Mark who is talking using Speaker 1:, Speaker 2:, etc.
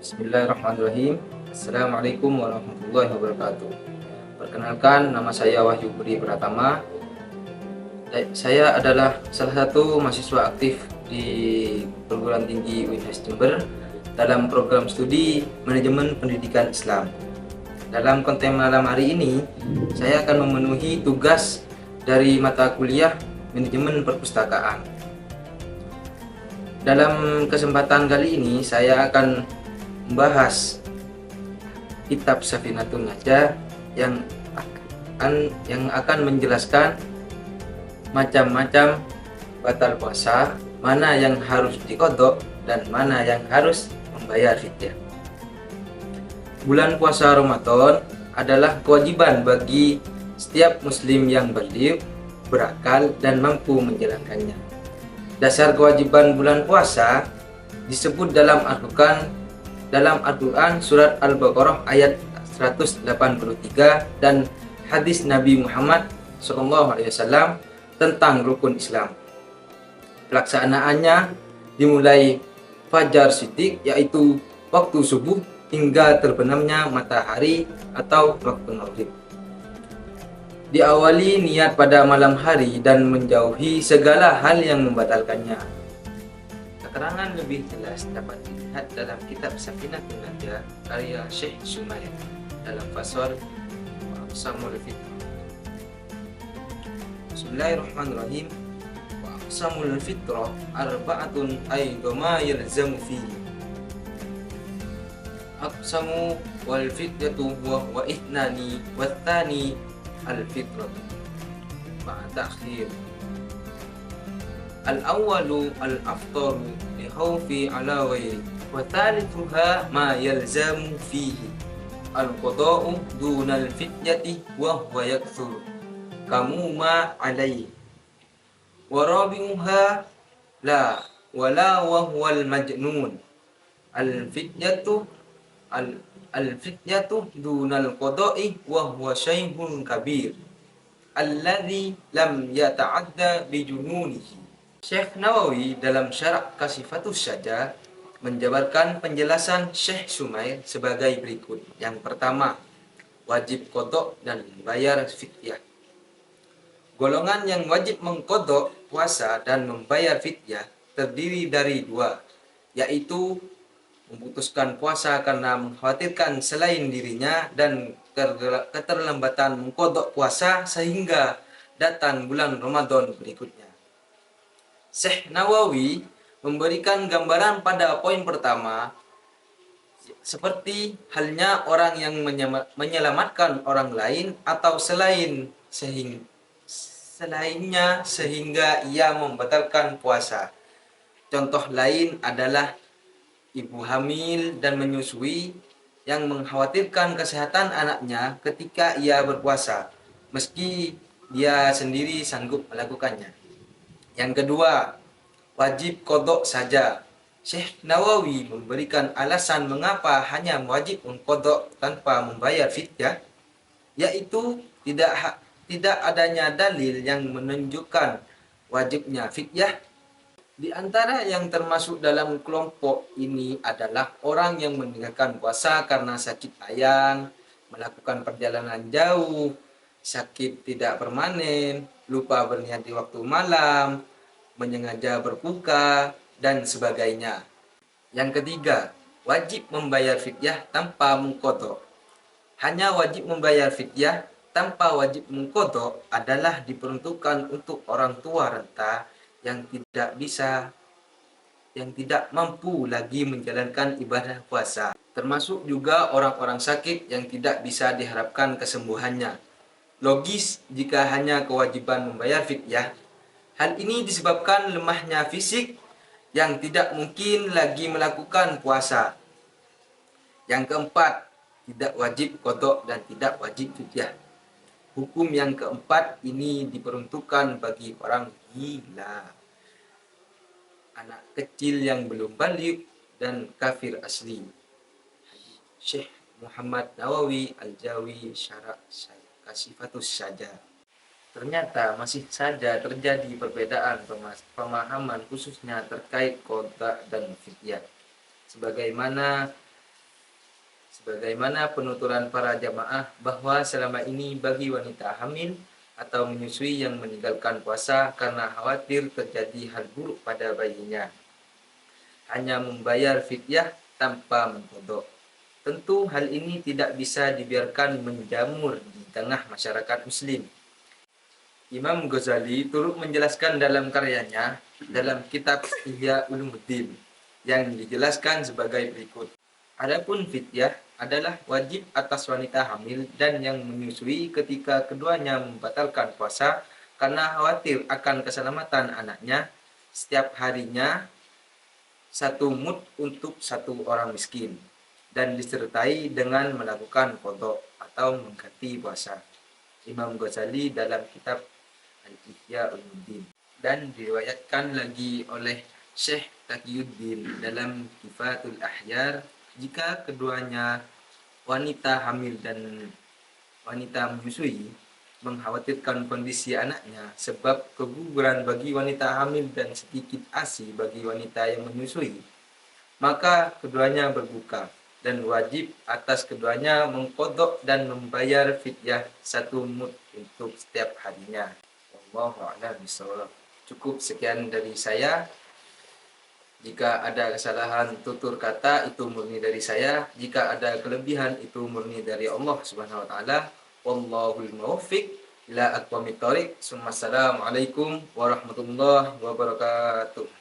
Speaker 1: Bismillahirrahmanirrahim. Assalamualaikum warahmatullahi wabarakatuh. Perkenalkan, nama saya Wahyu Budi Pratama. Saya adalah salah satu mahasiswa aktif di Perguruan Tinggi UINES Jember dalam program studi Manajemen Pendidikan Islam. Dalam konten malam hari ini, saya akan memenuhi tugas dari mata kuliah Manajemen Perpustakaan. Dalam kesempatan kali ini, saya akan membahas kitab Safinatun Najah yang akan menjelaskan macam-macam batal puasa, mana yang harus diqodho dan mana yang harus membayar fidyah. Bulan puasa Ramadan adalah kewajiban bagi setiap muslim yang baligh, berakal dan mampu menjalankannya. Dasar kewajiban bulan puasa disebut dalam Al-Quran surat Al-Baqarah ayat 183 dan hadis Nabi Muhammad SAW tentang rukun Islam. Pelaksanaannya dimulai fajar siddiq, yaitu waktu subuh, hingga terbenamnya matahari atau waktu maghrib. Diawali niat pada malam hari dan menjauhi segala hal yang membatalkannya. Keterangan lebih jelas dapat dilihat dalam kitab Safinatun Najah karya Syekh Sumair dalam fasal Aqsamul Fitrah. Bismillahirrahmanirrahim. Wa aqsamul fitrah arba'atun aydama yalzamu fihi. Aqsamu wal fitratu wa ithnani wa thani al fitratu ma'a ta'khir. Al-awwalu al-aftaru li khawfi ala ghairi wa thalithuha ma yalzamu fihi al-qada'u dunal fidyati wa huwa yakthur kamu ma alayhi wa rabi'uha la wala wa huwa al-majnun al-fidyatu al-fidyatu dunal qada'i wa huwa shaykhun kabir alladhi lam yata'adda bi jununihi. Syekh Nawawi dalam Syarah Kasifatus Saja menjabarkan penjelasan Syekh Sumair sebagai berikut. Yang pertama, wajib qadha dan membayar fidyah. Golongan yang wajib mengqadha puasa dan membayar fidyah terdiri dari dua, yaitu memutuskan puasa karena mengkhawatirkan selain dirinya dan keterlambatan mengqadha puasa sehingga datang bulan Ramadan berikutnya. Syekh Nawawi memberikan gambaran pada poin pertama, seperti halnya orang yang menyelamatkan orang lain atau selainnya sehingga ia membatalkan puasa. Contoh lain adalah ibu hamil dan menyusui yang mengkhawatirkan kesehatan anaknya ketika ia berpuasa, meski dia sendiri sanggup melakukannya. Yang kedua, wajib qadha saja. Syekh Nawawi memberikan alasan mengapa hanya wajib mengqadha tanpa membayar fidyah, yaitu tidak adanya dalil yang menunjukkan wajibnya fidyah. Di antara yang termasuk dalam kelompok ini adalah orang yang meninggalkan puasa karena sakit ayang, melakukan perjalanan jauh, sakit tidak permanen, lupa berniat di waktu malam, menyengaja berbuka, dan sebagainya. Yang ketiga, wajib membayar fidyah tanpa mengqadha. Hanya wajib membayar fidyah tanpa wajib mengqadha adalah diperuntukkan untuk orang tua renta yang tidak mampu lagi menjalankan ibadah puasa, termasuk juga orang-orang sakit yang tidak bisa diharapkan kesembuhannya. Logis jika hanya kewajiban membayar fidyah. Hal ini disebabkan lemahnya fisik yang tidak mungkin lagi melakukan puasa. Yang keempat, tidak wajib qadha dan tidak wajib fidyah. Hukum yang keempat ini diperuntukkan bagi orang gila, anak kecil yang belum baligh, dan kafir asli. Syekh Muhammad Nawawi Al-Jawi Syarah Kasifatus Saja. Ternyata masih saja terjadi perbedaan pemahaman khususnya terkait qadha dan fidyah. Sebagaimana Sebagaimana penuturan para jamaah bahwa selama ini bagi wanita hamil atau menyusui yang meninggalkan puasa karena khawatir terjadi hal buruk pada bayinya, hanya membayar fidyah tanpa mengkodok. Tentu hal ini tidak bisa dibiarkan menjamur di tengah masyarakat muslim. Imam Ghazali turut menjelaskan dalam karyanya dalam kitab Ihya Ulumuddin yang dijelaskan sebagai berikut. Adapun fidyah adalah wajib atas wanita hamil dan yang menyusui ketika keduanya membatalkan puasa karena khawatir akan keselamatan anaknya. Setiap harinya 1 mud untuk 1 orang miskin dan disertai dengan melakukan qadha atau mengganti puasa. Imam Ghazali dalam kitab Al-Ihya Ulumuddin. Dan diriwayatkan lagi oleh Syekh Taqiyuddin dalam Kifatul Ahyar, jika keduanya wanita hamil dan wanita menyusui mengkhawatirkan kondisi anaknya sebab keguguran bagi wanita hamil dan sedikit ASI bagi wanita yang menyusui, maka keduanya berbuka dan wajib atas keduanya mengqadha dan membayar fidyah 1 mud untuk setiap harinya. Wallahu a'lam bishawab. Cukup sekian dari saya. Jika ada kesalahan tutur kata itu murni dari saya. Jika ada kelebihan itu murni dari Allah Subhanahu wa taala. Wallahul muwaffiq ila aqwamit thoriq. Assalamualaikum warahmatullahi wabarakatuh.